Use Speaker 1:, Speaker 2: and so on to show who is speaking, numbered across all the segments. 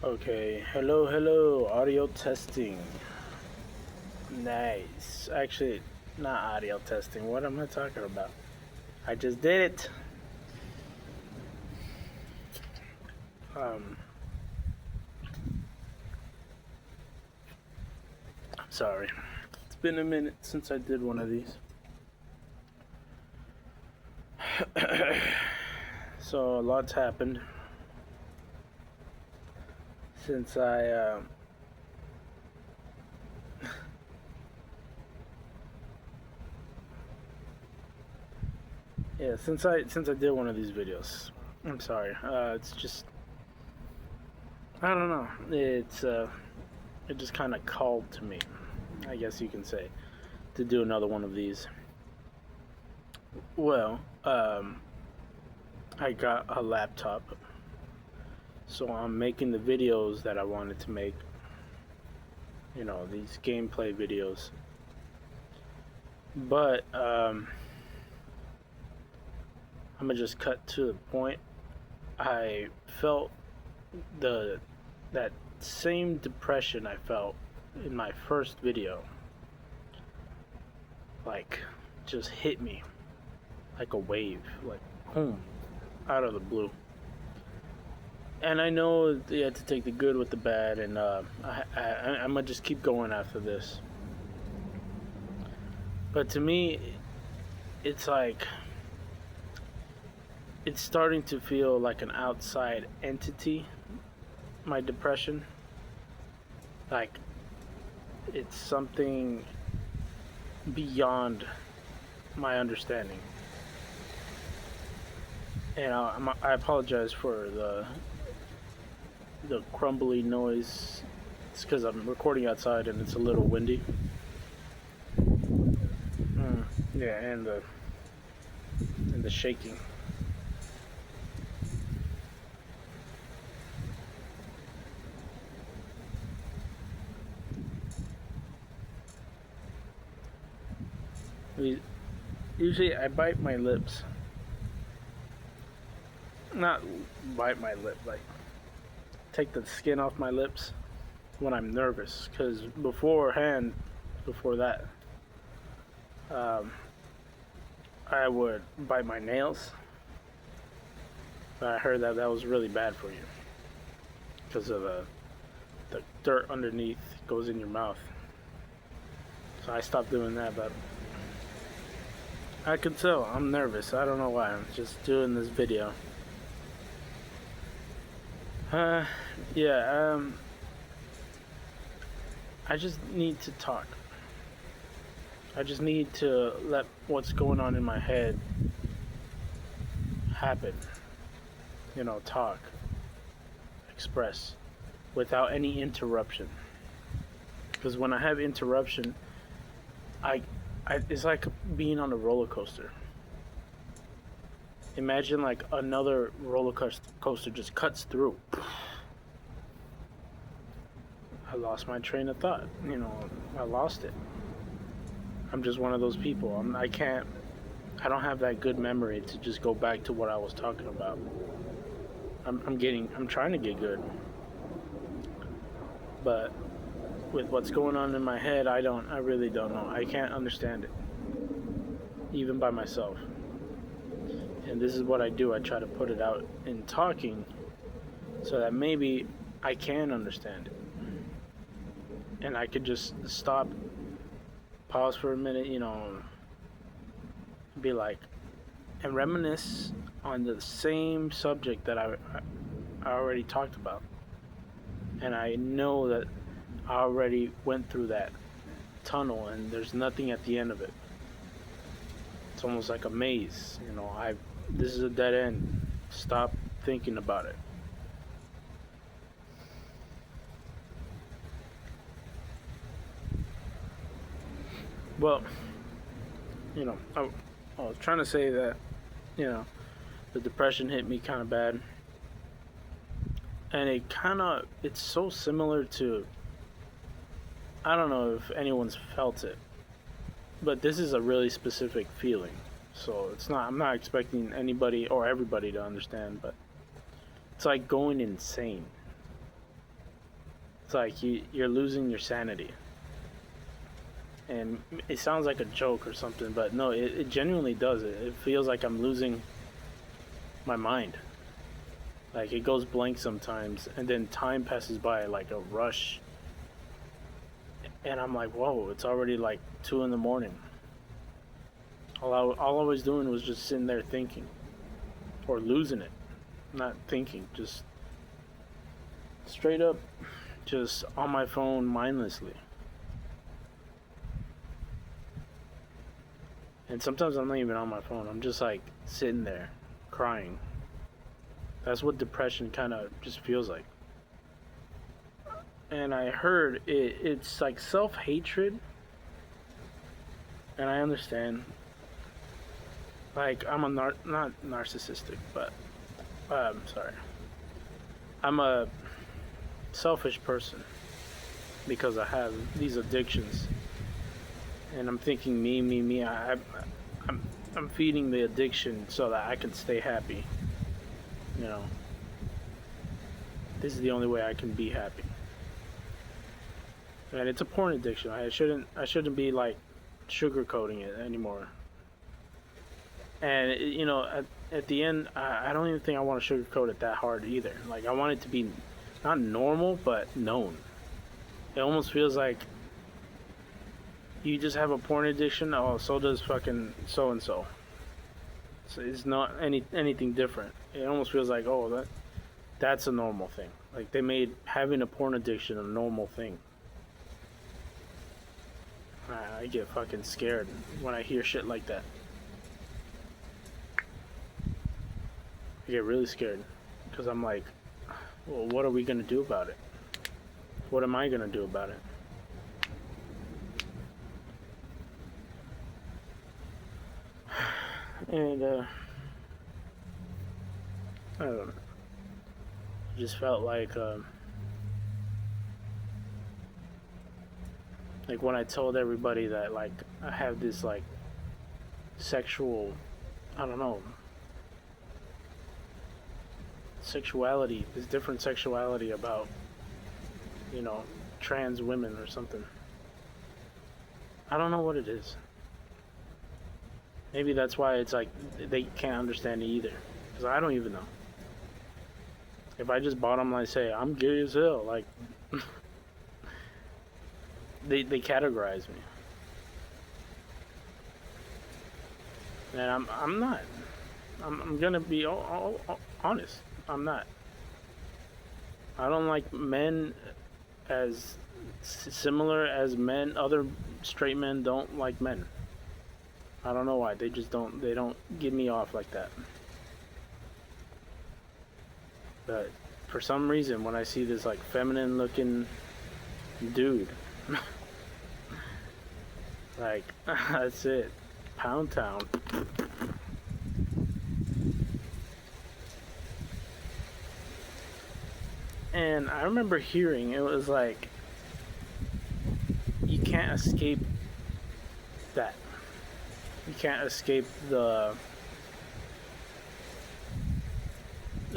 Speaker 1: Okay, hello, audio testing. Nice. Actually, not audio testing. What am I talking about? I just did it. Um, I'm sorry. It's been a minute since I did one of these. So a lot's happened since I yeah, since I did one of these videos. I'm sorry. It's just I don't know. It just kind of called to me, I guess you can say, to do another one of these. Well, I got a laptop, so I'm making the videos that I wanted to make. You know, these gameplay videos. But I'm gonna just cut to the point. I felt that same depression I felt in my first video, like, just hit me like a wave, like boom, out of the blue. And I know you have to take the good with the bad, and I'm gonna just keep going after this. But to me, it's like it's starting to feel like an outside entity. My depression, like it's something beyond my understanding. And I apologize for the crumbly noise. It's because I'm recording outside and it's a little windy. Yeah, and the shaking. Usually I bite my lips. Not bite my lip, like take the skin off my lips when I'm nervous. Because before that, um, I would bite my nails. But I heard that was really bad for you because of the dirt underneath goes in your mouth. So I stopped doing that, but I can tell I'm nervous. I don't know why. I'm just doing this video. Yeah, I just need to talk. I just need to let what's going on in my head happen. You know, talk, express, without any interruption. Because when I have interruption, I it's like being on a roller coaster. Imagine like another roller coaster just cuts through. I lost my train of thought. You know, I lost it. I'm just one of those people. I don't have that good memory to just go back to what I was talking about. I'm trying to get good. But with what's going on in my head, I really don't know. I can't understand it. Even by myself. And this is what I do. I try to put it out in talking so that maybe I can understand it. And I could just stop, pause for a minute, you know, be like, and reminisce on the same subject that I already talked about. And I know that I already went through that tunnel and there's nothing at the end of it. It's almost like a maze, you know. This is a dead end. Stop thinking about it. Well, you know, I was trying to say that, you know, the depression hit me kind of bad. And it's so similar to, I don't know if anyone's felt it, but this is a really specific feeling. So I'm not expecting anybody or everybody to understand, but it's like going insane. It's like you're losing your sanity. And it sounds like a joke or something, but no, it genuinely does. It feels like I'm losing my mind. Like it goes blank sometimes, and then time passes by like a rush. And I'm like, whoa, it's already like 2 in the morning. All I was doing was just sitting there thinking, or losing it. Not thinking, just straight up, just on my phone mindlessly. And sometimes I'm not even on my phone. I'm just like sitting there, crying. That's what depression kind of just feels like. And I heard it's like self-hatred. And I understand. Like, I'm not narcissistic, but, sorry. I'm a selfish person because I have these addictions. And I'm thinking me. I'm feeding the addiction so that I can stay happy. You know, this is the only way I can be happy. And it's a porn addiction. I shouldn't be like sugarcoating it anymore. And you know, at the end, I don't even think I want to sugarcoat it that hard either. Like I want it to be not normal, but known. It almost feels like you just have a porn addiction. Oh, so does fucking so and so. So it's not anything different. It almost feels like, oh, that's a normal thing. Like they made having a porn addiction a normal thing. I get fucking scared when I hear shit like that. I get really scared because I'm like, well, what are we gonna do about it? What am I gonna do about it? And I don't know. I just felt like when I told everybody that like I have this like sexual, I don't know, sexuality, this different sexuality about, you know, trans women or something. I don't know what it is. Maybe that's why it's like they can't understand it either, because I don't even know. If I just bottom line say I'm gay as hell, like they categorize me, and I'm not. I'm gonna be all honest. I'm not. I don't like men as similar as men. Other straight men don't like men. I don't know why. They just don't. They don't get me off like that. But for some reason, when I see this like feminine-looking dude, like that's it, Pound Town. And I remember hearing it was like you can't escape that. You can't escape the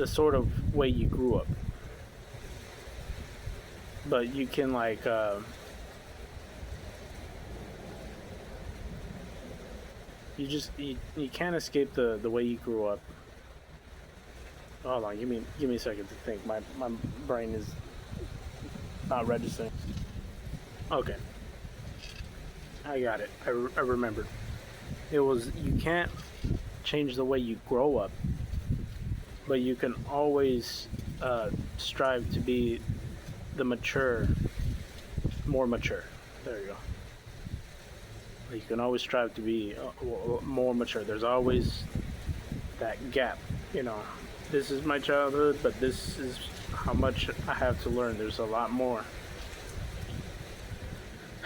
Speaker 1: sort of way you grew up. But you can like you can't escape the way you grew up. Hold on, give me a second to think. My brain is not registering. Okay, I got it. I remembered. It was you can't change the way you grow up, but you can always strive to be the more mature. There you go. You can always strive to be more mature. There's always that gap, you know. This is my childhood, but this is how much I have to learn. There's a lot more.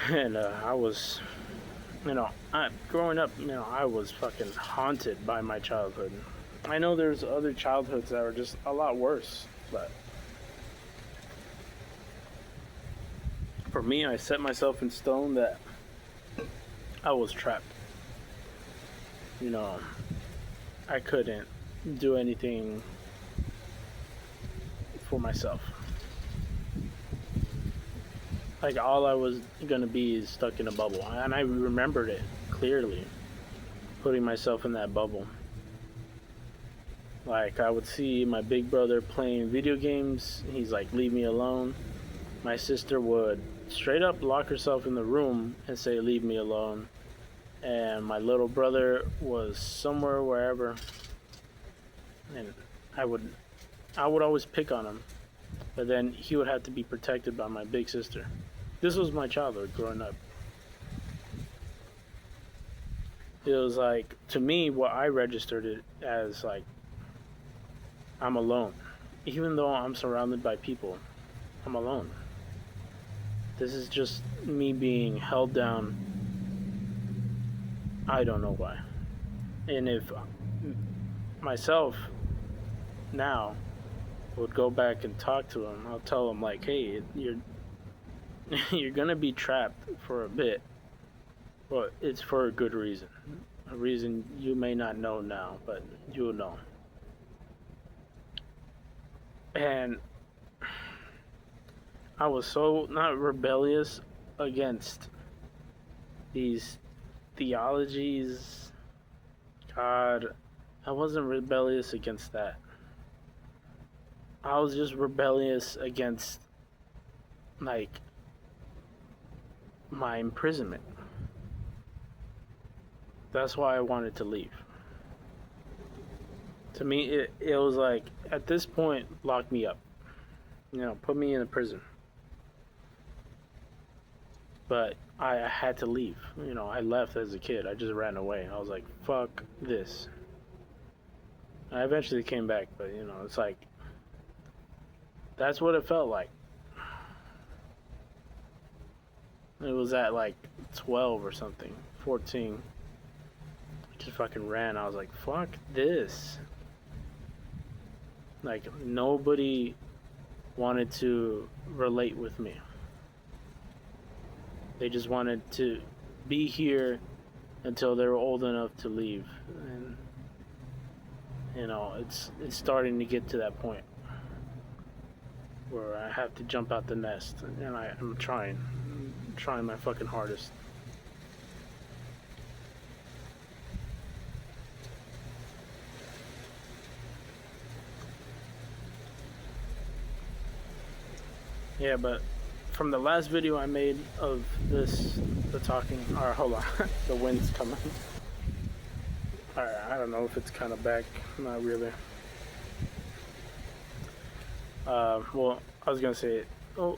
Speaker 1: And I was, you know, growing up, you know, I was fucking haunted by my childhood. I know there's other childhoods that are just a lot worse, but for me, I set myself in stone that I was trapped. You know, I couldn't do anything for myself. Like all I was gonna be is stuck in a bubble, and I remembered it clearly, putting myself in that bubble. Like I would see my big brother playing video games. He's like, "Leave me alone." My sister would straight up lock herself in the room and say, "Leave me alone." And my little brother was somewhere wherever, and I would always pick on him, but then he would have to be protected by my big sister. This was my childhood growing up. It was like, to me, what I registered it as, like, I'm alone. Even though I'm surrounded by people, I'm alone. This is just me being held down. I don't know why. And if myself now would go back and talk to him, I'll tell him like, "Hey, you're gonna be trapped for a bit, but it's for a good reason. A reason you may not know now, but you'll know." And I was so not rebellious against these theologies. God, I wasn't rebellious against that. I was just rebellious against, like, my imprisonment. That's why I wanted to leave. To me, it was like, at this point, lock me up. Put me in a prison. But I had to leave. I left as a kid. I just ran away. I was like, fuck this. I eventually came back, but, it's like, that's what it felt like. It was at like 12 or something, 14. I just fucking ran. I was like, fuck this. Like, nobody wanted to relate with me. They just wanted to be here until they were old enough to leave. And, it's starting to get to that point where I have to jump out the nest. And I'm trying my fucking hardest. Yeah, but from the last video I made of the talking, or hold on, the wind's coming. Alright, I don't know if it's kind of back, not really. Well, I was gonna say, oh,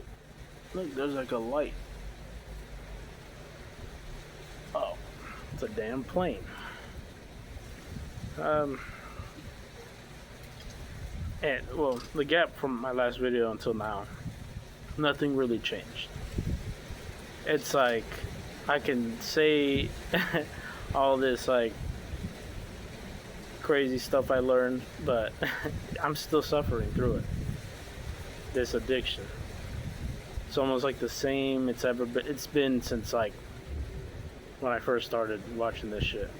Speaker 1: look, there's like a light. Oh, it's a damn plane. And, well, the gap from my last video until now, nothing really changed. It's like, I can say all this, like, crazy stuff I learned, but I'm still suffering through it. This addiction. It's almost like the same it's been since, like, when I first started watching this shit.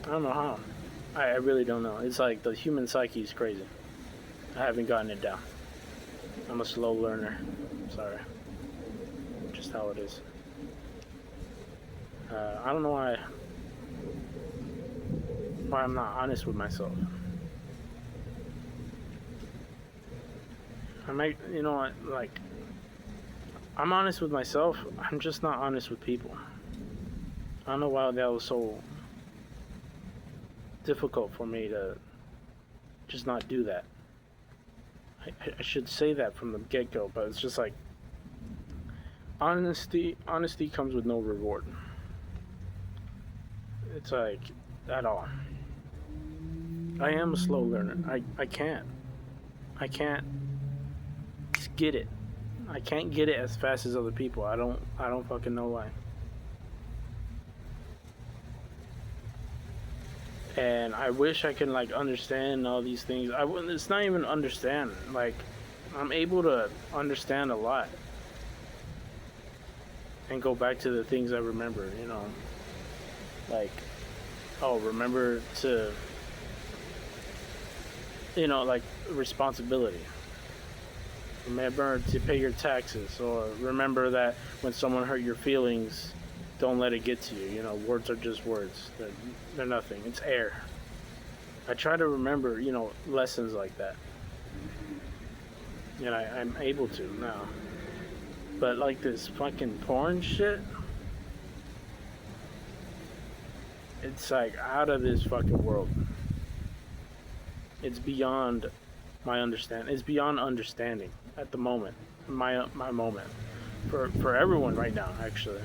Speaker 1: I don't know how. I really don't know. It's like the human psyche is crazy. I haven't gotten it down. I'm a slow learner. Sorry. Just how it is. I don't know why I'm not honest with myself. Like, I'm honest with myself. I'm just not honest with people. I don't know why that was so difficult for me to just not do that. I should say that from the get-go, but it's just like, honesty comes with no reward. It's like, at all. I am a slow learner. I can't just get it. I can't get it as fast as other people. I don't fucking know why. And I wish I could, like, understand all these things. It's not even understand. Like, I'm able to understand a lot and go back to the things I remember, like, remember to, like, responsibility. Remember to pay your taxes, or remember that when someone hurt your feelings, don't let it get to you. You know, words are just words. They're nothing. It's air. I try to remember, you know, lessons like that. And I'm able to now. But like this fucking porn shit, it's like out of this fucking world. It's beyond my understanding. It's beyond understanding at the moment. My moment. For everyone right now, actually.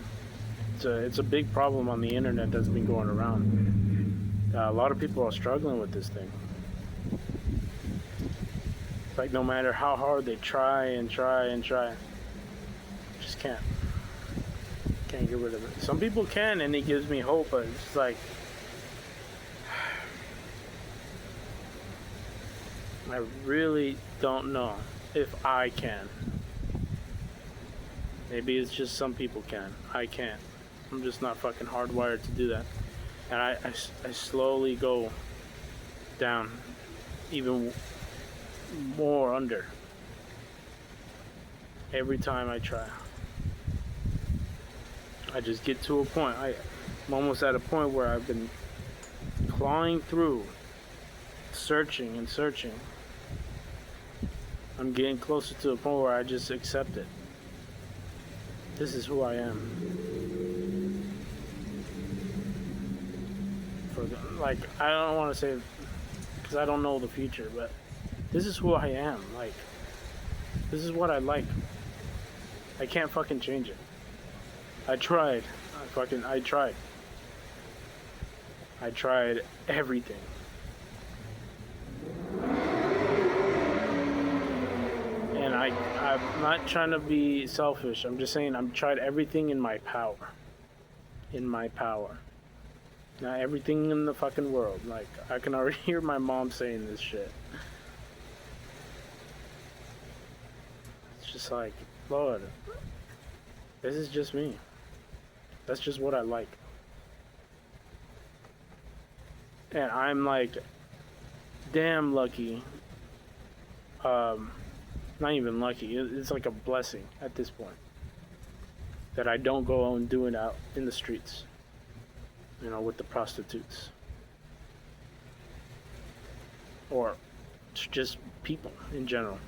Speaker 1: It's a big problem on the internet that's been going around. A lot of people are struggling with this thing. It's like no matter how hard they try and try and try, just can't get rid of it. Some people can, and it gives me hope, but it's like I really don't know if I can. Maybe it's just some people can. I can't. I'm just not fucking hardwired to do that. And I slowly go down, even more under, every time I try. I just get to a point. I'm almost at a point where I've been clawing through, searching and searching. I'm getting closer to a point where I just accept it. This is who I am. Like, I don't want to say, because I don't know the future, but this is who I am. Like, this is what I like. I can't fucking change it. I tried. I tried. I tried everything. And I'm not trying to be selfish. I'm just saying I've tried everything in my power. In my power. Not everything in the fucking world. Like, I can already hear my mom saying this shit. It's just like, Lord, this is just me. That's just what I like. And I'm like, damn lucky. Not even lucky. It's like a blessing at this point. That I don't go and do it out in the streets. You know, with the prostitutes. Or just people in general.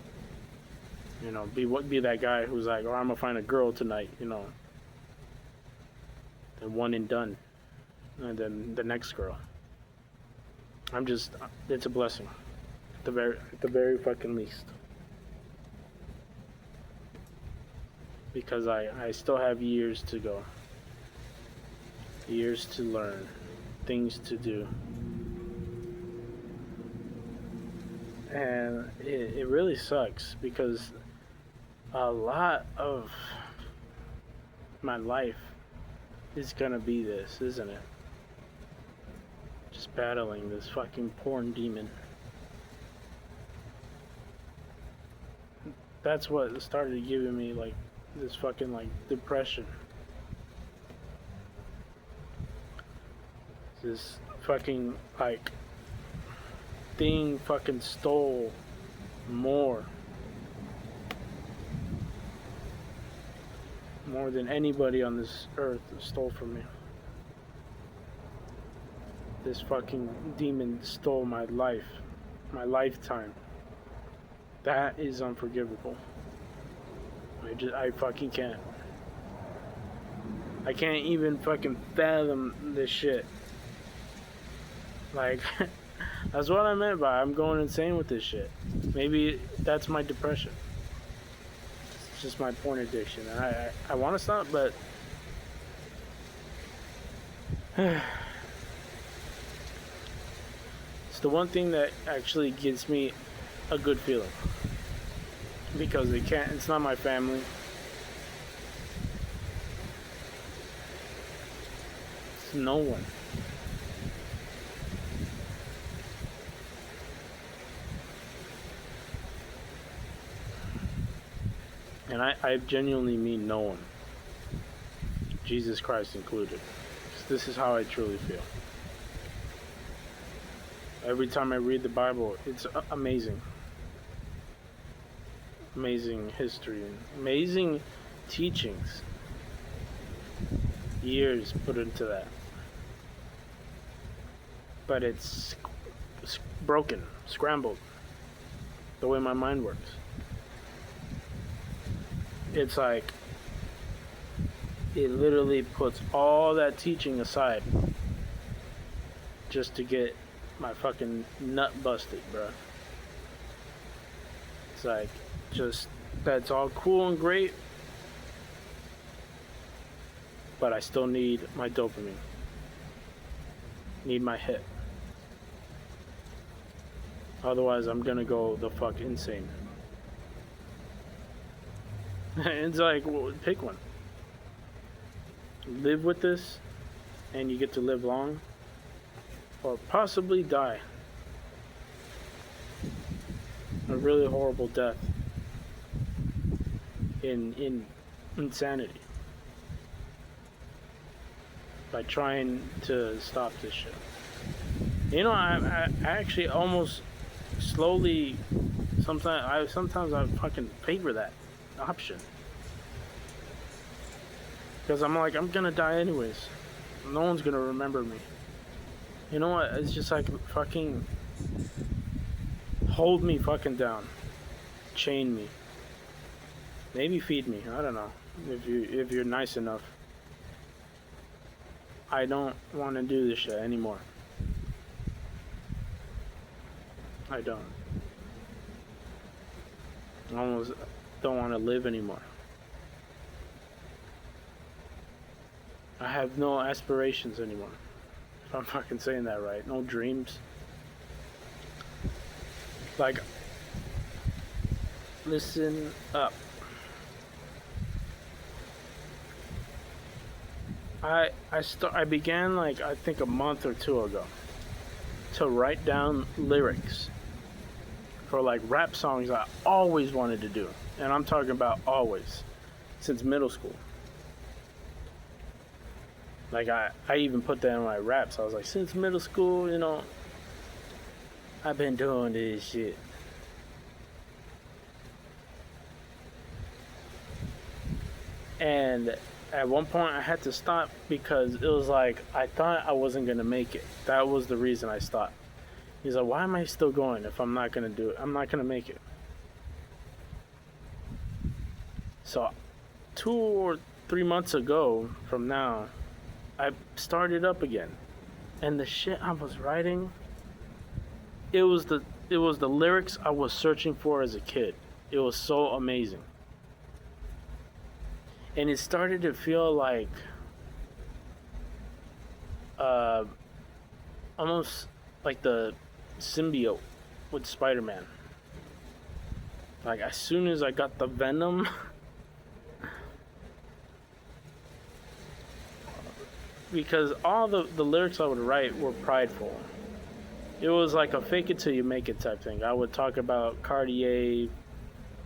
Speaker 1: You know, be that guy who's like, oh, I'm gonna find a girl tonight, you know. And one and done. And then the next girl. It's a blessing. At the very fucking least. Because I still have years to go. Years to learn. Things to do. And it really sucks because a lot of my life is gonna be this, isn't it? Just battling this fucking porn demon. That's what started giving me like this fucking like depression. This fucking like thing fucking stole more than anybody on this earth stole from me. This fucking demon stole my life, my lifetime. That is unforgivable. I fucking can't. I can't even fucking fathom this shit. Like, that's what I meant by I'm going insane with this shit. Maybe that's my depression. It's just my porn addiction. And I want to stop, but it's the one thing that actually gives me a good feeling. Because it's not my family. It's no one. And I genuinely mean no one. Jesus Christ included. This is how I truly feel. Every time I read the Bible, it's amazing. amazing history, and amazing teachings. Years put into that. But it's broken, scrambled, the way my mind works. It's like, it literally puts all that teaching aside just to get my fucking nut busted, bro. It's like, just, that's all cool and great, but I still need my dopamine. Need my hit. Otherwise, I'm gonna go the fuck insane. It's like, well, pick one. Live with this, and you get to live long, or possibly die a really horrible death in insanity by trying to stop this shit. You know, I actually almost slowly, sometimes I fucking favor that option, because I'm like, I'm gonna die anyways. No one's gonna remember me. You know what? It's just like, fucking hold me fucking down, chain me, maybe feed me. I don't know, if you're nice enough. I don't want to do this shit anymore. I don't. I almost don't want to live anymore. I have no aspirations anymore. If I'm fucking saying that right. No dreams. Like, listen up. I began, like, I think a month or two ago, to write down lyrics for like rap songs I always wanted to do. And I'm talking about always, since middle school. Like, I even put that in my raps. I was like, since middle school, you know, I've been doing this shit. And at one point I had to stop because it was like, I thought I wasn't gonna make it. That was the reason I stopped. He's like, why am I still going if I'm not gonna do it? I'm not gonna make it. So 2 or 3 months ago from now, I started up again. And the shit I was writing, it was the lyrics I was searching for as a kid. It was so amazing. And it started to feel like almost like the symbiote with Spider-Man. Like, as soon as I got the venom, because all the lyrics I would write were prideful. It was like a fake it till you make it type thing. I would talk about Cartier,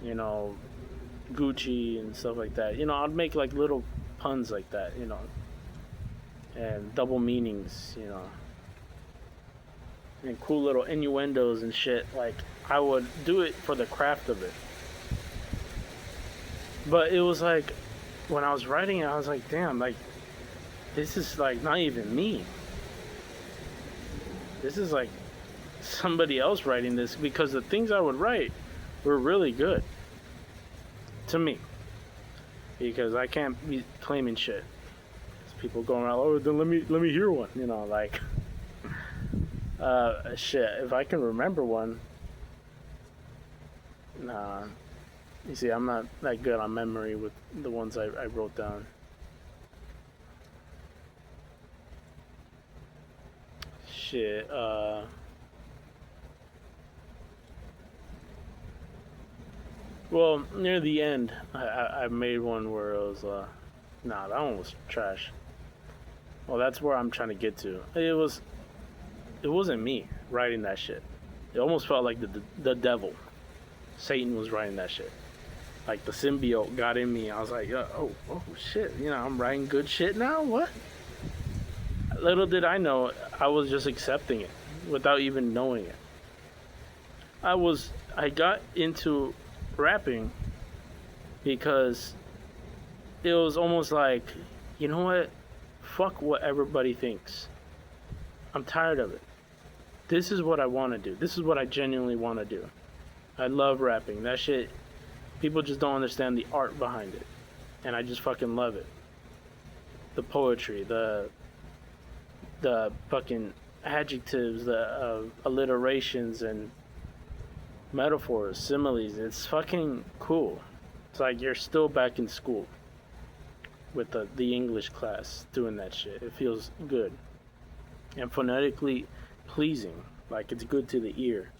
Speaker 1: you know, Gucci and stuff like that. You know, I'd make like little puns like that, you know, and double meanings, you know, and cool little innuendos and shit. Like, I would do it for the craft of it. But it was like, when I was writing it, I was like, damn, like, this is like not even me. This is like somebody else writing this, because the things I would write were really good to me, because I can't be claiming shit. There's people going around, oh, then let me hear one, you know, like, shit, if I can remember one. Nah, you see, I'm not that good on memory with the ones I wrote down. Shit, well, near the end, I made one where it was, nah, that one was trash. Well, that's where I'm trying to get to. It wasn't me writing that shit. It almost felt like the devil, Satan, was writing that shit. Like, the symbiote got in me. I was like, oh shit, you know, I'm writing good shit now? What? Little did I know, I was just accepting it without even knowing it. I got into rapping because it was almost like, you know what? Fuck what everybody thinks. I'm tired of it. This is what I want to do. This is what I genuinely want to do. I love rapping. That shit, people just don't understand the art behind it. And I just fucking love it. The poetry, the fucking adjectives, the alliterations and metaphors, similes. It's fucking cool. It's like you're still back in school with the English class doing that shit. It feels good and phonetically pleasing, like it's good to the ear,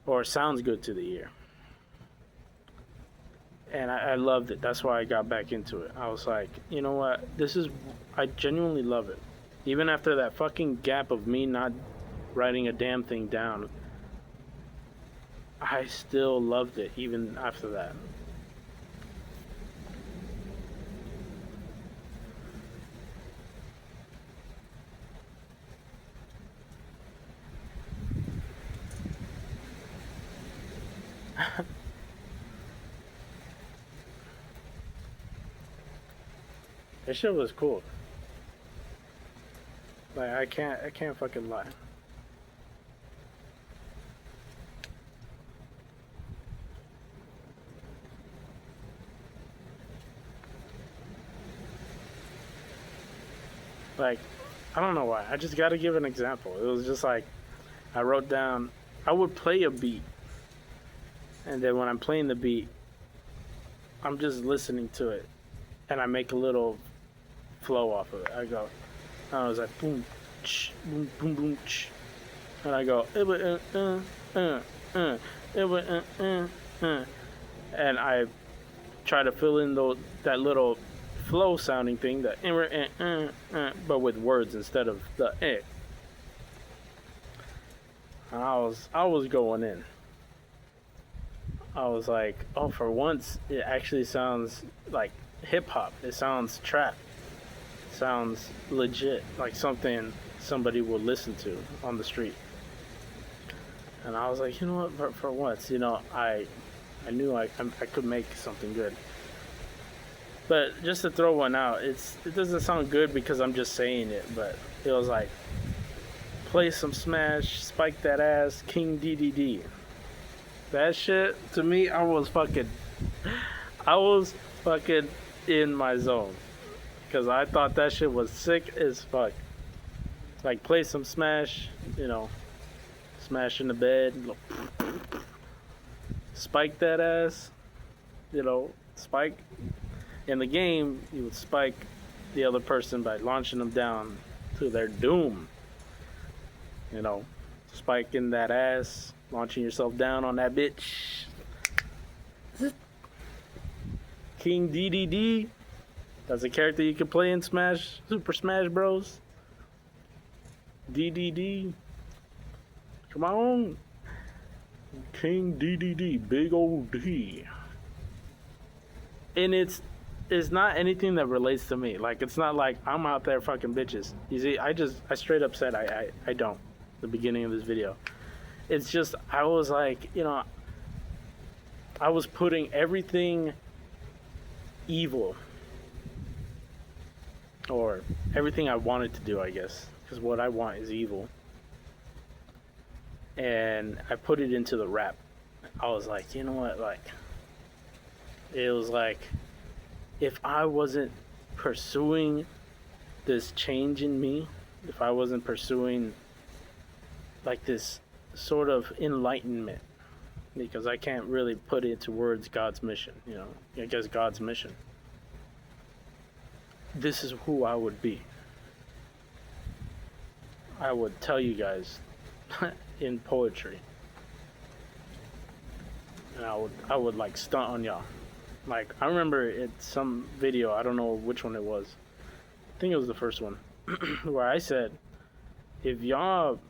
Speaker 1: or sounds good to the ear. And I loved it. That's why I got back into it. I was like, you know what? I genuinely love it. Even after that fucking gap of me not writing a damn thing down, I still loved it even after that. That shit was cool. Like I can't fucking lie. Like, I don't know why. I just gotta give an example. It was just like, I wrote down, I would play a beat. And then when I'm playing the beat, I'm just listening to it. And I make a little flow off of it. I was like, boom, ch, boom, boom, boom, ch. And I go, and I try to fill in that little flow sounding thing, but with words instead of the eh. And I was going in. I was like, oh, for once it actually sounds like hip hop. It sounds trap. It sounds legit, like something somebody would listen to on the street. And I was like, you know what? For once, you know, I knew I could make something good. But just to throw one out, it doesn't sound good because I'm just saying it. But it was like, play some smash, spike that ass, King DDD. That shit, to me, I was fucking in my zone. Because I thought that shit was sick as fuck. Like, play some smash, you know, smash in the bed, spike that ass, you know, spike. In the game, you would spike the other person by launching them down to their doom. You know, spiking that ass, launching yourself down on that bitch. King DDD, that's a character you can play in Smash, Super Smash Bros. DDD, come on. King DDD, big old D. And it's not anything that relates to me. Like, it's not like I'm out there fucking bitches. You see, I straight up said I don't. The beginning of this video. It's just, I was like, you know, I was putting everything evil, or everything I wanted to do, I guess, because what I want is evil, and I put it into the rap. I was like, you know what, like, it was like, if I wasn't pursuing this change in me, if I wasn't pursuing like this sort of enlightenment, because I can't really put into words God's mission, you know, I guess God's mission. This is who I would be. I would tell you guys in poetry. And I would like stunt on y'all. Like, I remember in some video, I don't know which one it was. I think it was the first one, where I said, if y'all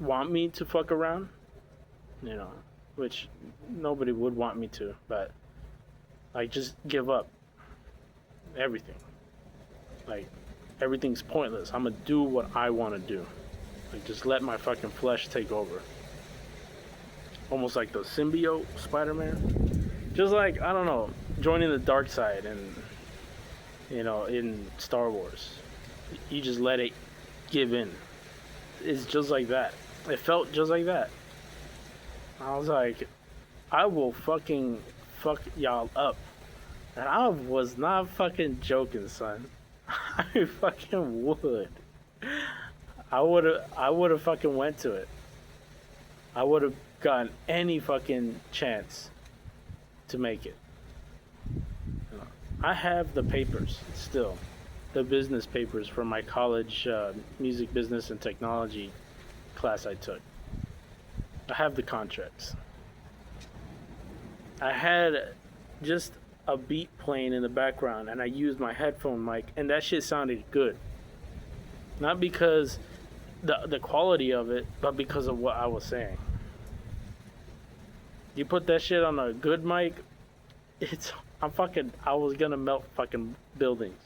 Speaker 1: want me to fuck around, you know, which nobody would want me to, but like, just give up everything. Like, everything's pointless. I'm gonna do what I want to do. Like, just let my fucking flesh take over. almost like the symbiote Spider-Man. Just like, I don't know, joining the dark side and, you know, in Star Wars. You just let it give in. It's just like that. It felt just like that. I was like, I will fucking fuck y'all up. And I was not fucking joking, son. I fucking would. I would have fucking went to it. I would have gotten any fucking chance to make it. I have the papers still, the business papers from my college music business and technology class I took. I have the contracts. I had just a beat playing in the background and I used my headphone mic and that shit sounded good. Not because the quality of it, but because of what I was saying. You put that shit on a good mic, I was gonna melt fucking buildings.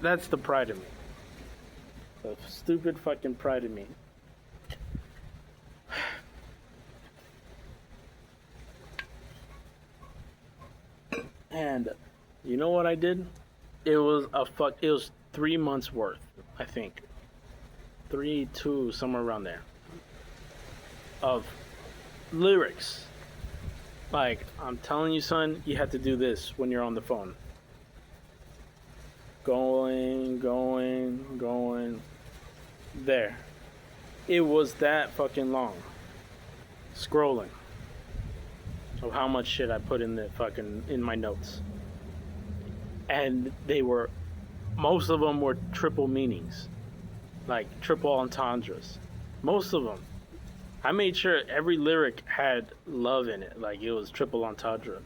Speaker 1: That's the pride of me. The stupid fucking pride of me. And you know what I did? It was 3 months worth, I think. 3, 2, somewhere around there. Of lyrics. Like, I'm telling you, son, you have to do this when you're on the phone. Going. There. It was that fucking long. Scrolling. Of how much shit I put in my notes. And most of them were triple meanings. Like triple entendres. Most of them. I made sure every lyric had love in it. Like it was triple entendre.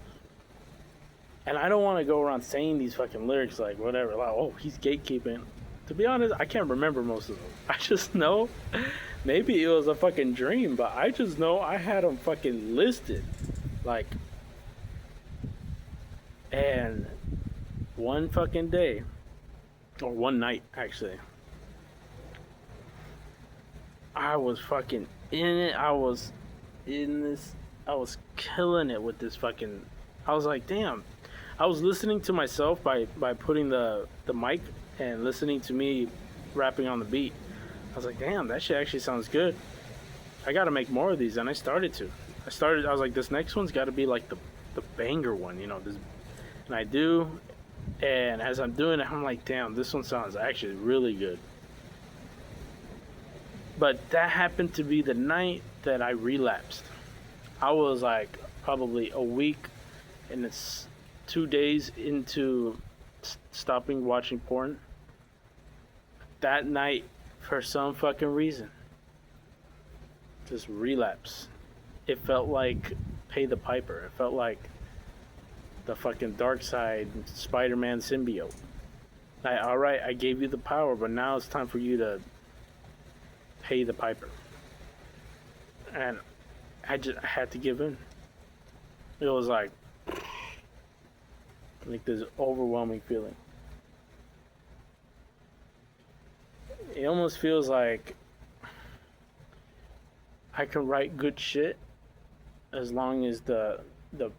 Speaker 1: And I don't want to go around saying these fucking lyrics like whatever. Like, oh, he's gatekeeping. To be honest, I can't remember most of them. I just know. Maybe it was a fucking dream. But I just know I had them fucking listed. Like. And one fucking day. Or one night, actually. I was fucking in it. I was killing it with this fucking. I was like, damn. I was listening to myself by putting the mic and listening to me rapping on the beat. I was like, damn, that shit actually sounds good. I gotta make more of these, and I started to. I was like, this next one's gotta be like the banger one, you know. And I do, and as I'm doing it, I'm like, damn, this one sounds actually really good. But that happened to be the night that I relapsed. I was like probably a week and it's 2 days into stopping watching porn. That night, for some fucking reason, just relapse. It felt like Pay the Piper. It felt like the fucking dark side Spider-Man symbiote. Like, alright, I gave you the power, but now it's time for you to pay the piper. And I had to give in. It was like this overwhelming feeling. It almost feels like I can write good shit as long as the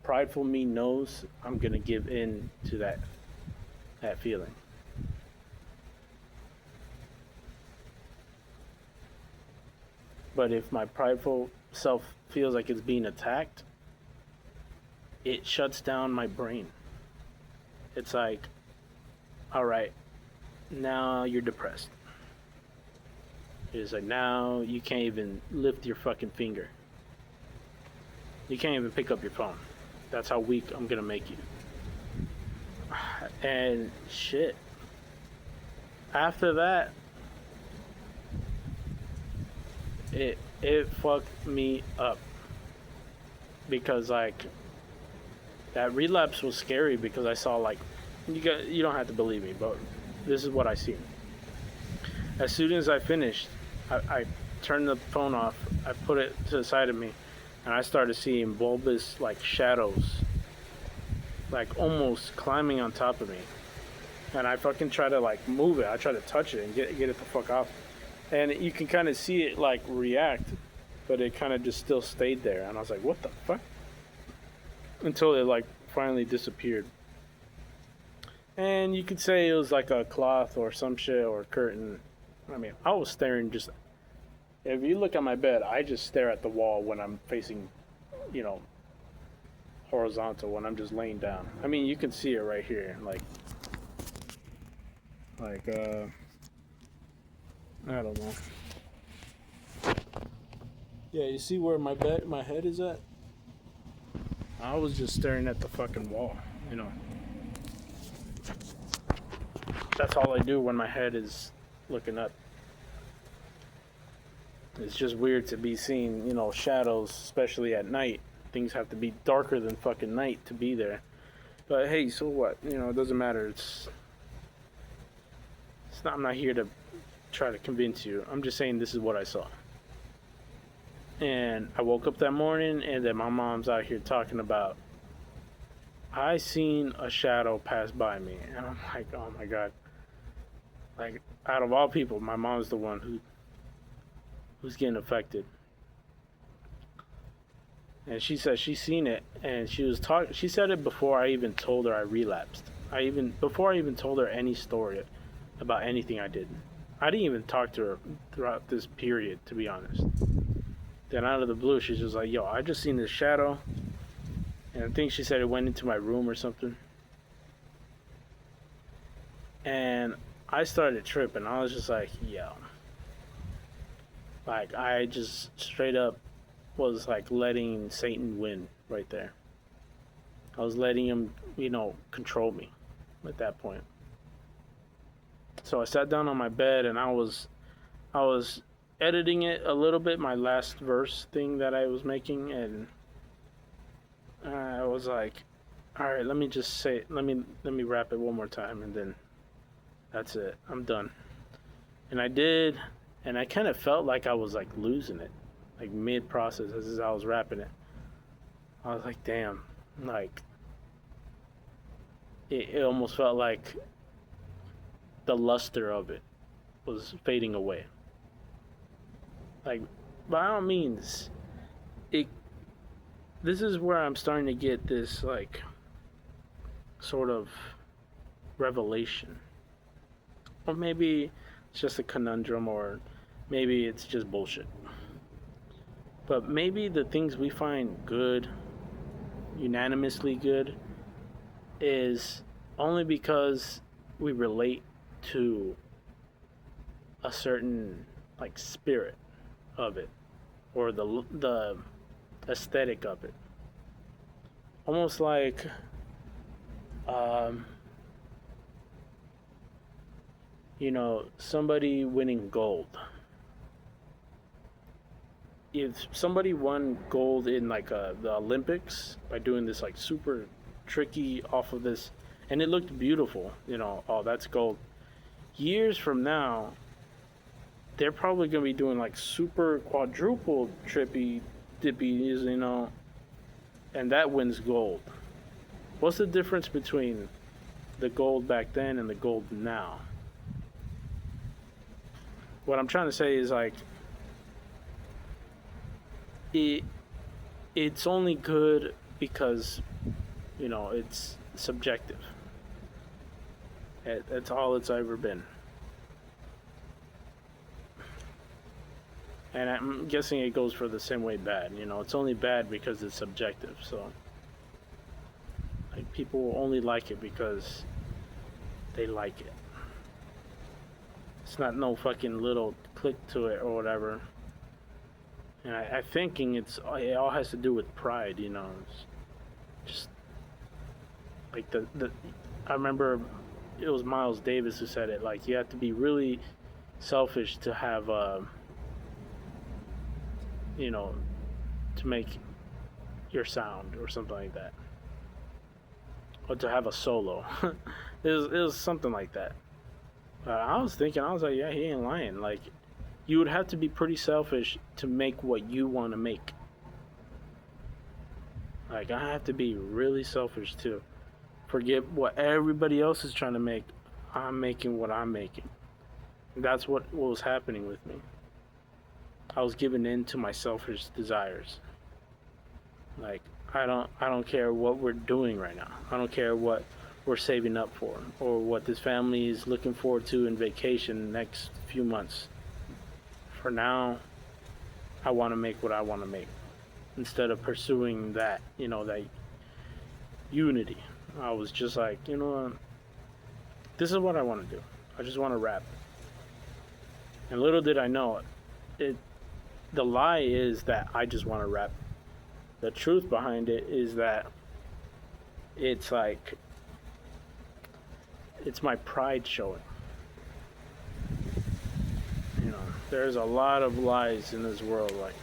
Speaker 1: prideful me knows I'm gonna give in to that feeling. But if my prideful self feels like it's being attacked, it shuts down my brain. It's like, all right, now you're depressed. It's like, now you can't even lift your fucking finger. You can't even pick up your phone. That's how weak I'm gonna make you. And shit. After that, it fucked me up. Because like that relapse was scary because I saw like you don't have to believe me, but this is what I seen. As soon as I finished, I turned the phone off, I put it to the side of me, and I started seeing bulbous like shadows like almost climbing on top of me. And I fucking try to like move it. I try to touch it and get it the fuck off. And you can kind of see it like react, but it kind of just still stayed there. And I was like, what the fuck? Until it like finally disappeared. And you could say it was like a cloth or some shit or a curtain. I mean, I was staring just. If you look at my bed, I just stare at the wall when I'm facing, you know, horizontal, when I'm just laying down. I mean, you can see it right here. I don't know. Yeah, you see where my head is at? I was just staring at the fucking wall, you know. That's all I do when my head is looking up. It's just weird to be seeing, you know, shadows, especially at night. Things have to be darker than fucking night to be there. But hey, so what? You know, it doesn't matter. It's not, I'm not here to try to convince you. I'm just saying this is what I saw. And I woke up that morning, and then my mom's out here talking about, I seen a shadow pass by me. And I'm like, oh my God. Like, out of all people, my mom's the one who's getting affected. And she said she seen it, and she said it before I even told her I relapsed. Before I even told her any story about anything I did. I didn't even talk to her throughout this period, to be honest. Then out of the blue, she's just like, yo, I just seen this shadow. And I think she said it went into my room or something. And I started tripping. I was just like, yo. Like, I just straight up was like letting Satan win right there. I was letting him, you know, control me at that point. So I sat down on my bed and I was editing it a little bit, my last verse thing that I was making, and I was like, all right, let me rap it one more time, and then that's it. I'm done. And I did, and I kind of felt like I was like losing it, like mid-process as I was rapping it. I was like, damn, like it almost felt like the luster of it was fading away. Like, by all means, this is where I'm starting to get this, like, sort of revelation. Or maybe it's just a conundrum, or maybe it's just bullshit. But maybe the things we find good, unanimously good, is only because we relate to a certain, like, spirit of it, or the aesthetic of it. Almost like you know, somebody winning gold. If somebody won gold in like the Olympics by doing this like super tricky off of this, and it looked beautiful, you know, oh, that's gold. Years from now, they're probably going to be doing like super quadruple trippy dippies, you know, and that wins gold. What's the difference between the gold back then and the gold now? What I'm trying to say is, like, it's only good because, you know, it's subjective. That's all it's ever been. And I'm guessing it goes for the same way bad. You know, it's only bad because it's subjective. So, like, people will only like it because they like it. It's not no fucking little click to it or whatever. And I thinking it all has to do with pride. You know, it's just like I remember it was Miles Davis who said it. Like, you have to be really selfish to have you know, to make your sound or something like that, or to have a solo. it was something like that. I was like, yeah, he ain't lying. Like, you would have to be pretty selfish to make what you want to make. Like, I have to be really selfish to forget what everybody else is trying to make. I'm making what I'm making. That's what was happening with me. I was giving in to my selfish desires. Like, I don't care what we're doing right now. I don't care what we're saving up for or what this family is looking forward to in vacation next few months. For now, I want to make what I want to make instead of pursuing that, that unity. I was just like, this is what I want to do. I just want to rap. And little did I know it the lie is that I just want to rap. The truth behind it is that it's like it's my pride showing. There's a lot of lies in this world. Like,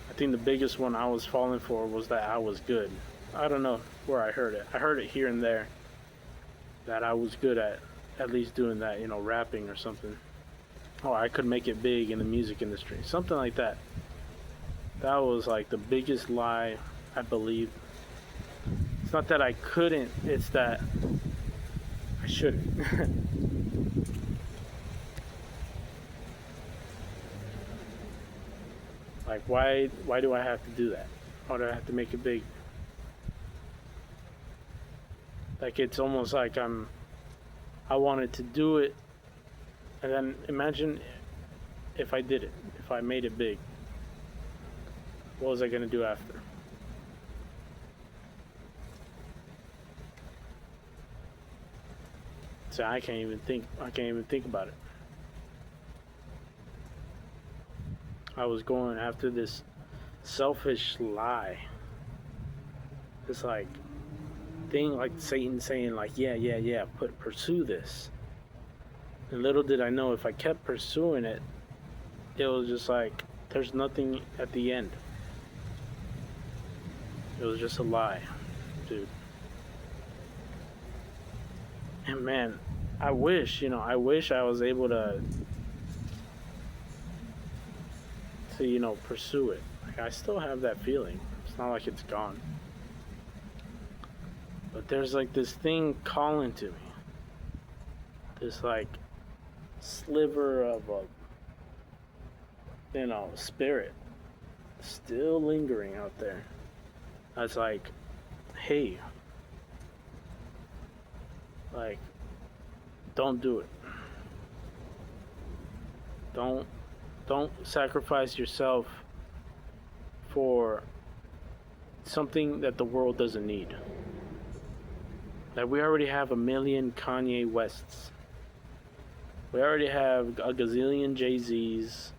Speaker 1: I think the biggest one I was falling for was that I was good. I don't know where I heard it. I heard it here and there that I was good at least doing that, rapping or something. Or I could make it big in the music industry. Something like that. That was like the biggest lie I believed. It's not that I couldn't, it's that I shouldn't. Like, why do I have to do that? Why do I have to make it big? Like, it's almost like I wanted to do it, and then imagine if I did it, if I made it big. What was I gonna do after? So I can't even think about it. I was going after this selfish lie. This like thing, like Satan saying like, yeah, pursue this. And little did I know, if I kept pursuing it, it was just like there's nothing at the end. It was just a lie, dude. And man, I wish I was able to pursue it. Like, I still have that feeling. It's not like it's gone. But there's like this thing calling to me. This like sliver of a spirit still lingering out there. That's like, hey, like, don't do it. Don't sacrifice yourself for something that the world doesn't need. Like, we already have a million Kanye Wests. We already have a gazillion Jay-Z's,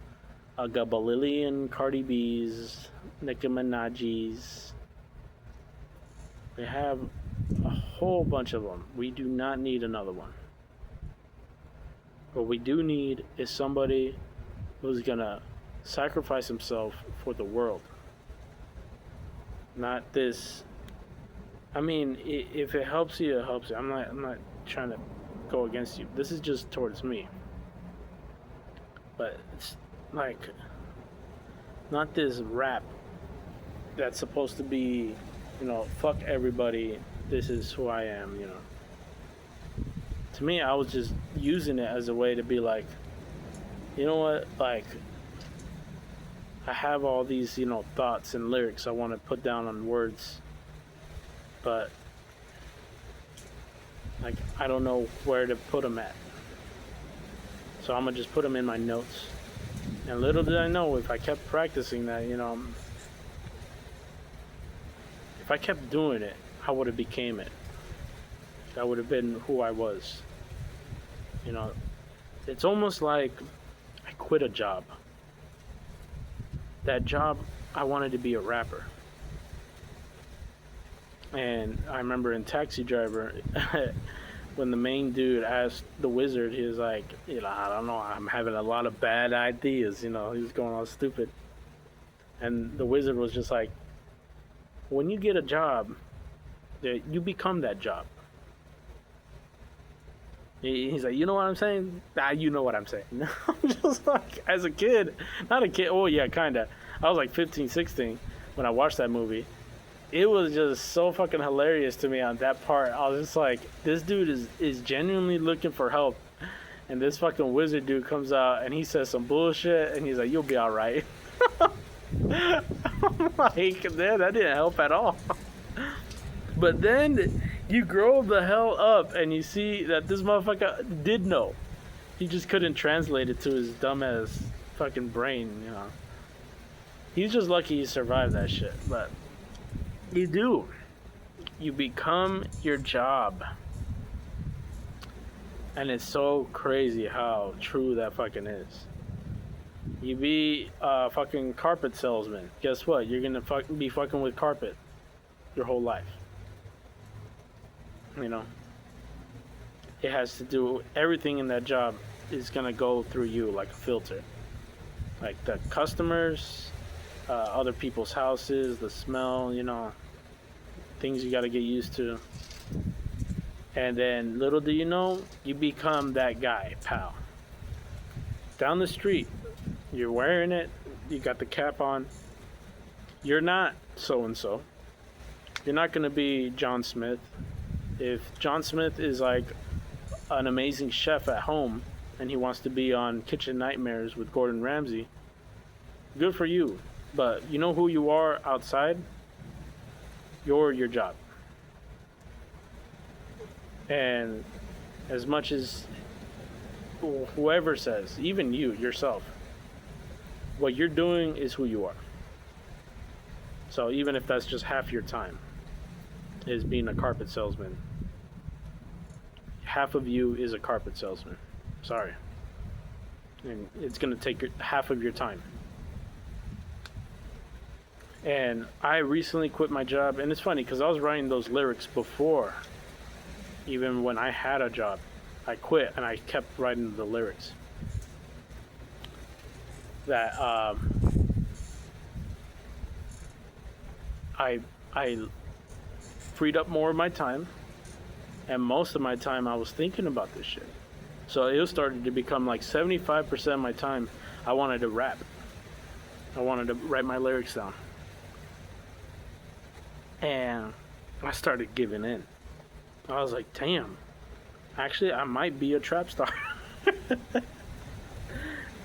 Speaker 1: a gabalillion Cardi B's, Nicki Minaj's. We have a whole bunch of them. We do not need another one. What we do need is somebody who's gonna sacrifice himself for the world. Not this. I mean, if it helps you, it helps you. I'm not trying to go against you. This is just towards me. But it's like not this rap that's supposed to be, fuck everybody. This is who I am. To me, I was just using it as a way to be like, you know what, like, I have all these, thoughts and lyrics I want to put down on words, but, like, I don't know where to put them at. So I'm going to just put them in my notes. And little did I know, if I kept practicing that, if I kept doing it, I would have became it. That would have been who I was. It's almost like I quit a job. That job, I wanted to be a rapper. And I remember in Taxi Driver, when the main dude asked the wizard, he was like, I don't know, I'm having a lot of bad ideas. He was going all stupid. And the wizard was just like, when you get a job, you become that job. He's like, you know what I'm saying? You know what I'm saying. I'm just like, as a kid, not a kid, oh yeah, kinda. I was like 15, 16 when I watched that movie. It was just so fucking hilarious to me on that part. I was just like, this dude is genuinely looking for help. And this fucking wizard dude comes out and he says some bullshit and he's like, "You'll be all right." I'm like, man, that didn't help at all. But then you grow the hell up and you see that this motherfucker did know. He just couldn't translate it to his dumbass fucking brain, you know. He's just lucky he survived that shit. But you do. You become your job. And it's so crazy how true that fucking is. You be a fucking carpet salesman. Guess what? You're gonna be fucking with carpet your whole life. You know? It has to do, everything in that job is gonna go through you like a filter. Like the customers, other people's houses, the smell, you know, things you gotta get used to. And then, little do you know, you become that guy, pal. Down the street, you're wearing it, you got the cap on. You're not so-and-so. You're not going to be John Smith. If John Smith is like an amazing chef at home and he wants to be on Kitchen Nightmares with Gordon Ramsay, good for you. But you know who you are outside? You're your job. And as much as whoever says, even you, yourself, what you're doing is who you are. So even if that's just half your time, is being a carpet salesman, half of you is a carpet salesman. Sorry. And it's going to take half of your time. And I recently quit my job, and it's funny because I was writing those lyrics before. Even when I had a job, I quit and I kept writing the lyrics. That I freed up more of my time, and most of my time I was thinking about this shit. So it started to become like 75% of my time I wanted to rap. I wanted to write my lyrics down. And I started giving in. I was like, damn, actually, I might be a trap star.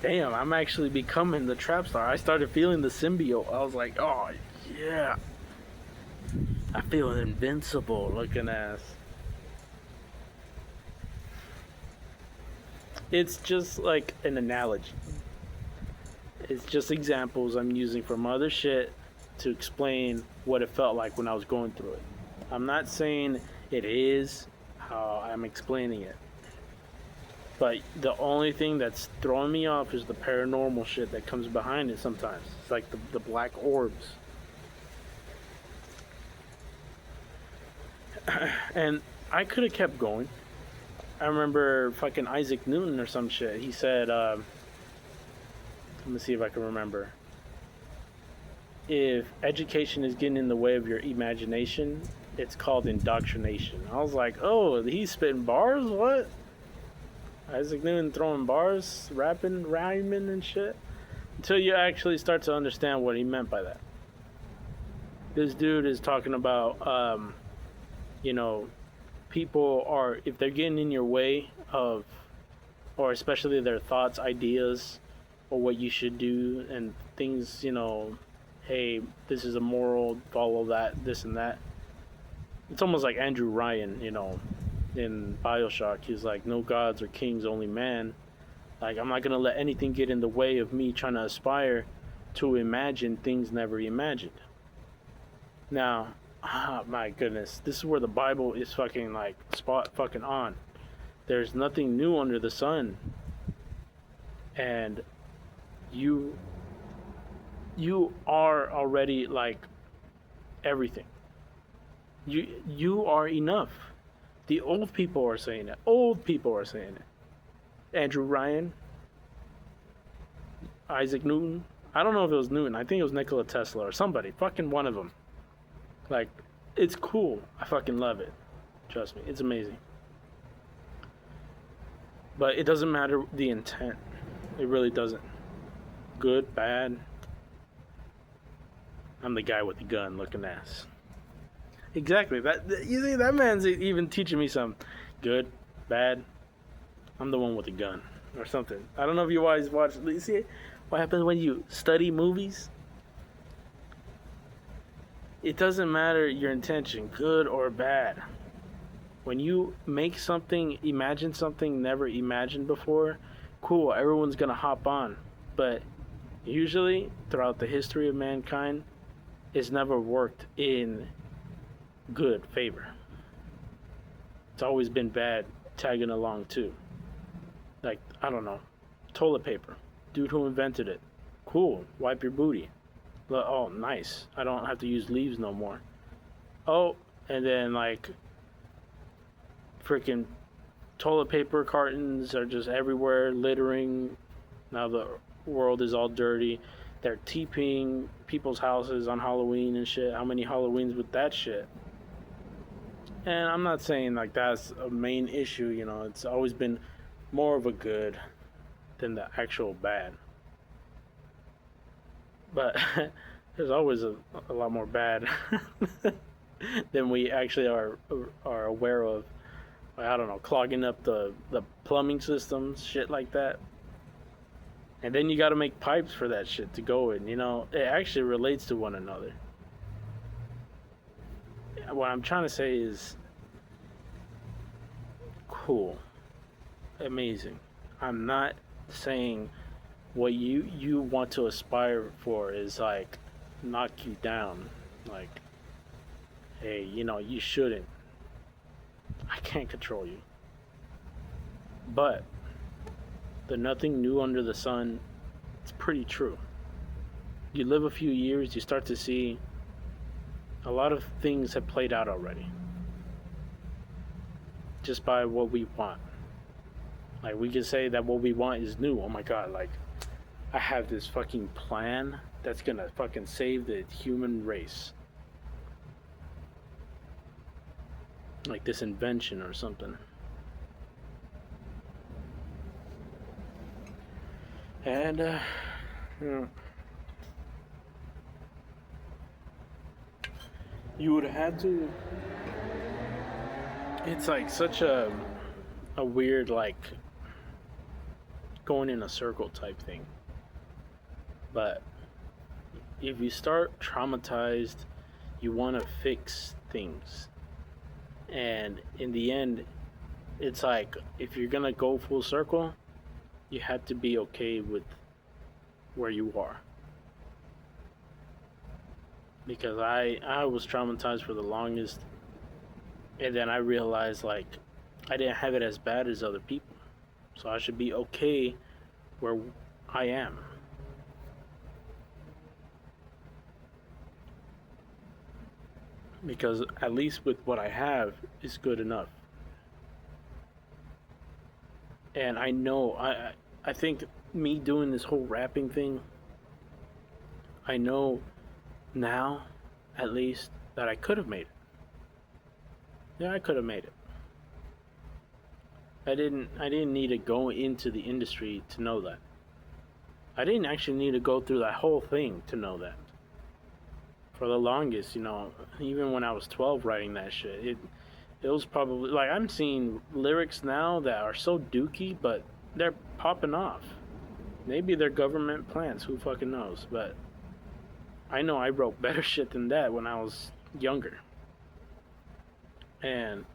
Speaker 1: Damn, I'm actually becoming the trap star. I started feeling the symbiote. I was like, oh, yeah. I feel invincible looking ass. It's just like an analogy. It's just examples I'm using from other shit to explain what it felt like when I was going through it. I'm not saying it is how I'm explaining it. But the only thing that's throwing me off is the paranormal shit that comes behind it sometimes. It's like the black orbs. And I could have kept going. I remember fucking Isaac Newton or some shit. He said, let me see if I can remember. If education is getting in the way of your imagination, it's called indoctrination. I was like, oh, he's spitting bars? What? Isaac Newton throwing bars, rapping, rhyming and shit? Until you actually start to understand what he meant by that. This dude is talking about, you know, people are, if they're getting in your way of, or especially their thoughts, ideas, or what you should do, and things, you know, hey, this is immoral, follow that, this and that. It's almost like Andrew Ryan, you know, in BioShock. He's like, no gods or kings, only man. Like, I'm not going to let anything get in the way of me trying to aspire to imagine things never imagined. Now, my goodness, this is where the Bible is fucking like spot fucking on. There's nothing new under the sun. And you are already like everything. You are enough. The old people are saying it. Old people are saying it. Andrew Ryan, Isaac Newton. I don't know if it was Newton. I think it was Nikola Tesla or somebody. Fucking one of them. Like, it's cool. I fucking love it. Trust me. It's amazing. But it doesn't matter the intent. It really doesn't. Good, bad. I'm the guy with the gun looking ass. Exactly. That, you see, that man's even teaching me some good, bad. I'm the one with the gun or something. I don't know if you guys watch. You see what happens when you study movies? It doesn't matter your intention, good or bad. When you make something, imagine something never imagined before, cool, everyone's gonna hop on. But usually, throughout the history of mankind, it's never worked in good favor. It's always been bad tagging along too. Like, I don't know, toilet paper. Dude who invented it. Cool, wipe your booty. Oh, nice. I don't have to use leaves no more. Oh, and then like freaking toilet paper cartons are just everywhere, littering. Now the world is all dirty. They're TPing people's houses on Halloween and shit. How many Halloweens with that shit? And I'm not saying like that's a main issue, you know, it's always been more of a good than the actual bad. But there's always a lot more bad than we actually are aware of. I don't know, clogging up the plumbing systems, shit like that. And then you got to make pipes for that shit to go in. You know, it actually relates to one another. What I'm trying to say is, cool, amazing. I'm not saying what you want to aspire for is like knock you down. Like, hey, you know, you shouldn't. I can't control you. But the nothing new under the sun, it's pretty true. You live a few years, you start to see a lot of things have played out already. Just by what we want. Like, we can say that what we want is new. Oh my god, like, I have this fucking plan that's gonna fucking save the human race. Like this invention or something. And, you know, you would have to. It's like such a weird, like, going in a circle type thing. But if you start traumatized, you want to fix things. And in the end, it's like, if you're going to go full circle, you have to be okay with where you are. Because I was traumatized for the longest, and then I realized, like, I didn't have it as bad as other people, so I should be okay where I am. Because at least with what I have is good enough. And I know, I think me doing this whole rapping thing, I know now, at least, that I could have made it. Yeah, I could have made it. I didn't need to go into the industry to know that. I didn't actually need to go through that whole thing to know that. For the longest, you know, even when I was 12 writing that shit, it was probably, like, I'm seeing lyrics now that are so dookie, but they're popping off. Maybe they're government plans, who fucking knows, but I know I wrote better shit than that when I was younger. And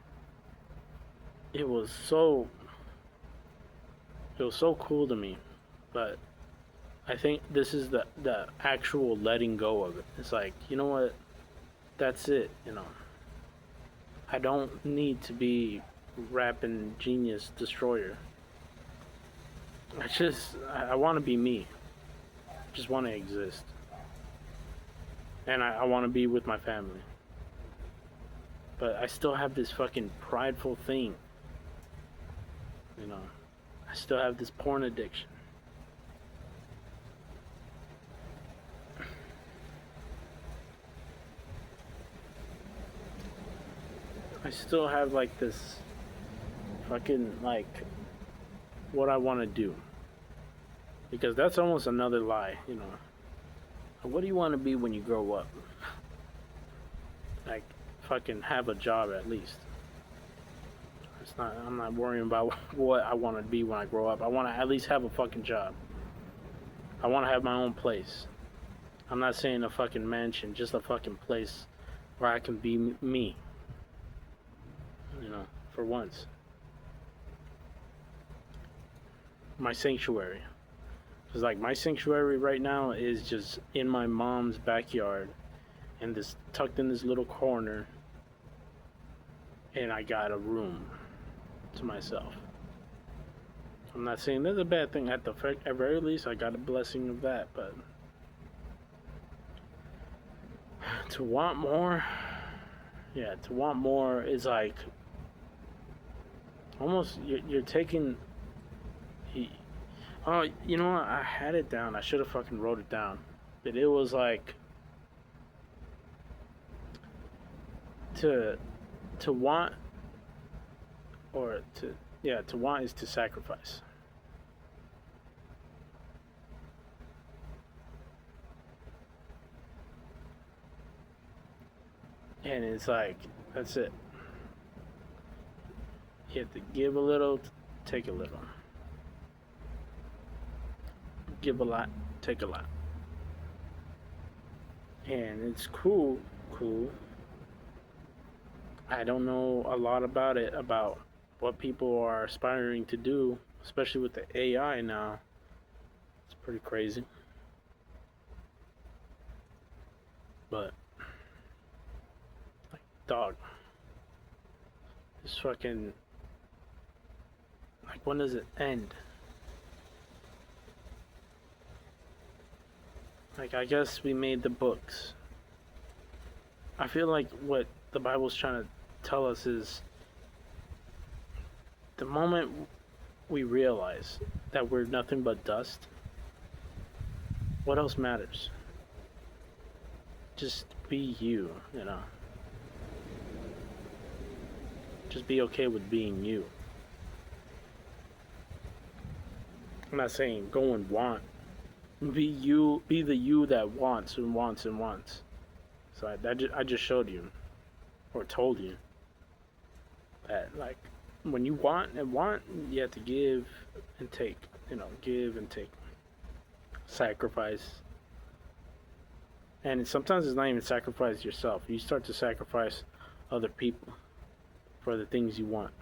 Speaker 1: it was so cool to me. But I think this is the actual letting go of it. It's like, you know what? That's it, you know. I don't need to be rapping genius destroyer. I want to be me. I just want to exist. And I want to be with my family. But I still have this fucking prideful thing. You know, I still have this porn addiction. I still have like this fucking, like, what I want to do. Because that's almost another lie, you know. What do you want to be when you grow up? Like, fucking have a job at least. I'm not worrying about what I want to be when I grow up. I want to at least have a fucking job. I want to have my own place. I'm not saying a fucking mansion, just a fucking place where I can be me. For once. My sanctuary. Because, like, my sanctuary right now is just in my mom's backyard. And this tucked in this little corner. And I got a room to myself. I'm not saying that's a bad thing. At very least, I got a blessing of that. But to want more, is like almost you're taking. Oh, you know what? I had it down. I should have fucking wrote it down. But it was like to want, or to want is to sacrifice. And it's like, that's it. You have to give a little, take a little. Give a lot, take a lot. And it's cool. I don't know a lot about it, about what people are aspiring to do, especially with the AI now. It's pretty crazy. But, like, dog. This fucking, like, when does it end? Like, I guess we made the books. I feel like what the Bible's trying to tell us is the moment we realize that we're nothing but dust, what else matters? Just be you, Just be okay with being you. I'm not saying go and want. Be you. Be the you that wants and wants and wants. So I just showed you, or told you, that, like, when you want and want, you have to give and take. Give and take. Sacrifice. And sometimes it's not even sacrifice yourself. You start to sacrifice other people for the things you want.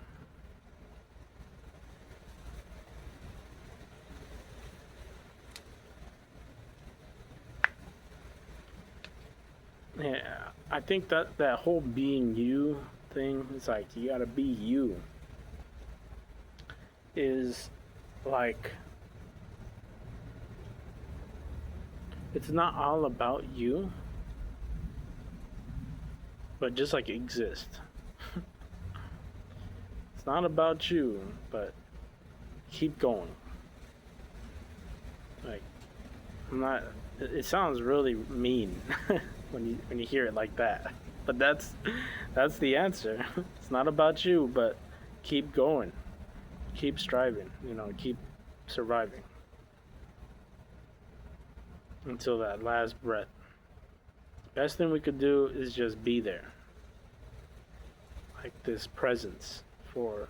Speaker 1: Yeah, I think that whole being you thing is like, you gotta be you. Is like, it's not all about you, but just like exist. It's not about you, but keep going. Like, I'm not. It sounds really mean when you hear it like that, but that's the answer. It's not about you, but keep going, keep striving. Keep surviving until that last breath. Best thing we could do is just be there, like this presence for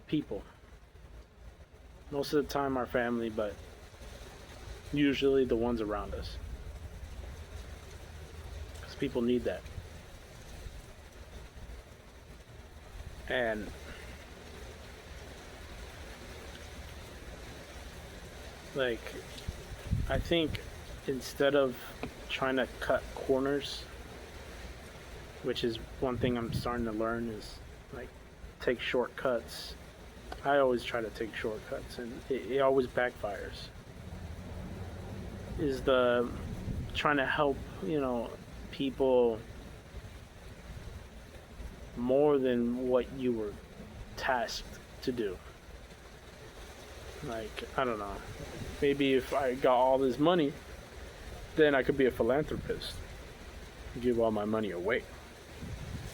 Speaker 1: people. Most of the time our family, but usually the ones around us, because people need that. And like, I think instead of trying to cut corners, which is one thing I'm starting to learn, is like take shortcuts. I always try to take shortcuts, and it always backfires. Is the trying to help, people more than what you were tasked to do. Like, I don't know. Maybe if I got all this money, then I could be a philanthropist. Give all my money away.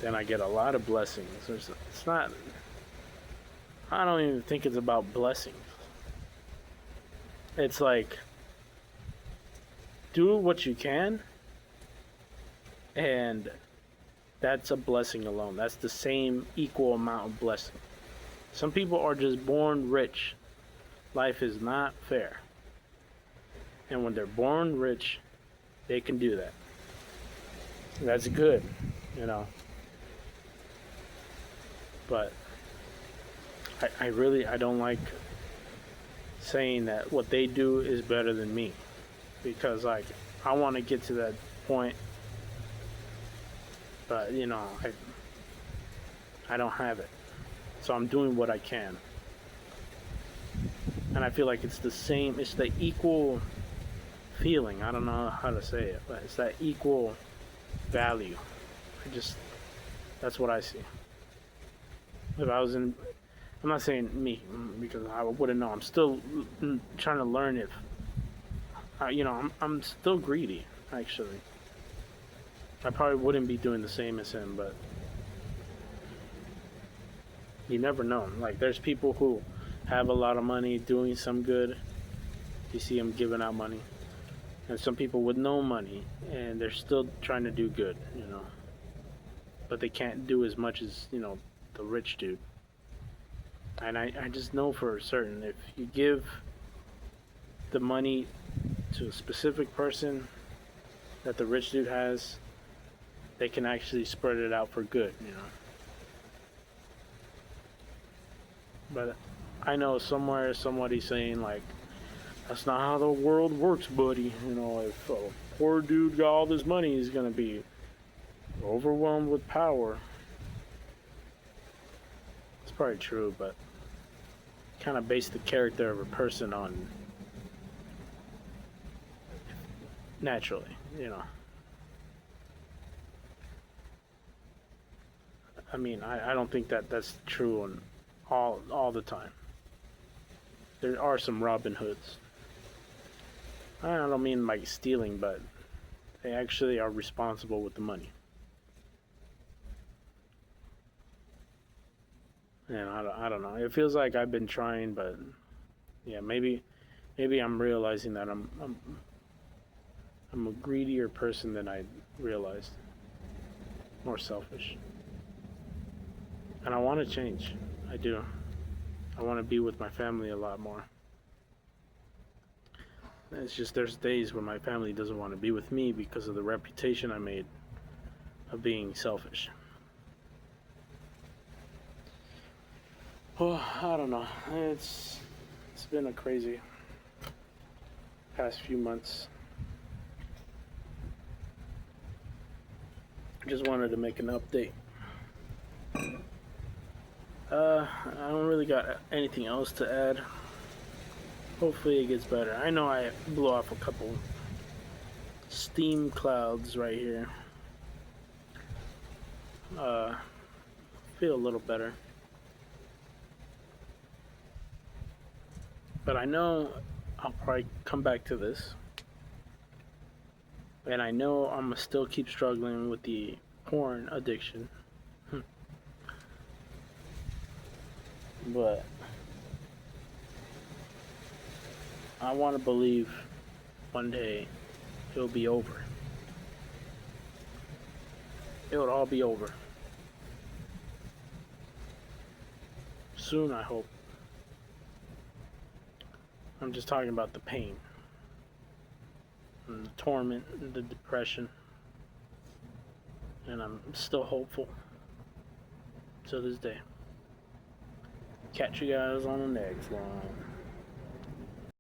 Speaker 1: Then I get a lot of blessings. It's not, I don't even think it's about blessings. It's like, do what you can, and that's a blessing alone. That's the same equal amount of blessing. Some people are just born rich. Life is not fair. And when they're born rich, they can do that. That's good, you know. But I don't like saying that what they do is better than me, because like I want to get to that point, but you know I don't have it, so I'm doing what I can, and I feel like it's the same. It's the equal feeling. I don't know how to say it, but it's that equal value. That's what I see. If I was in, I'm not saying me because I wouldn't know. I'm still trying to learn if, I'm still greedy, actually. I probably wouldn't be doing the same as him, but you never know. Like, there's people who have a lot of money doing some good. You see them giving out money. And some people with no money, and they're still trying to do good, But they can't do as much as, the rich dude. And I just know for certain, if you give the money to a specific person that the rich dude has, they can actually spread it out for good, But I know somewhere somebody's saying, like, that's not how the world works, buddy. If a poor dude got all this money, he's going to be overwhelmed with power. It's probably true, but kind of base the character of a person on naturally, I mean, I don't think that that's true on all the time. There are some Robin Hoods. I don't mean like stealing, but they actually are responsible with the money. And I don't know. It feels like I've been trying, but yeah, maybe I'm realizing that I'm a greedier person than I realized. More selfish. And I want to change. I do. I want to be with my family a lot more. It's just there's days where my family doesn't want to be with me because of the reputation I made of being selfish. Well, I don't know. It's been a crazy past few months. Just wanted to make an update. I don't really got anything else to add. Hopefully it gets better. I know I blew off a couple steam clouds right here. Feel a little better. But I know I'll probably come back to this. And I know I'm gonna still keep struggling with the porn addiction. But I want to believe one day it'll be over. It'll all be over. Soon, I hope. I'm just talking about the pain, and the torment, and the depression. And I'm still hopeful to this day. Catch you guys on the next one.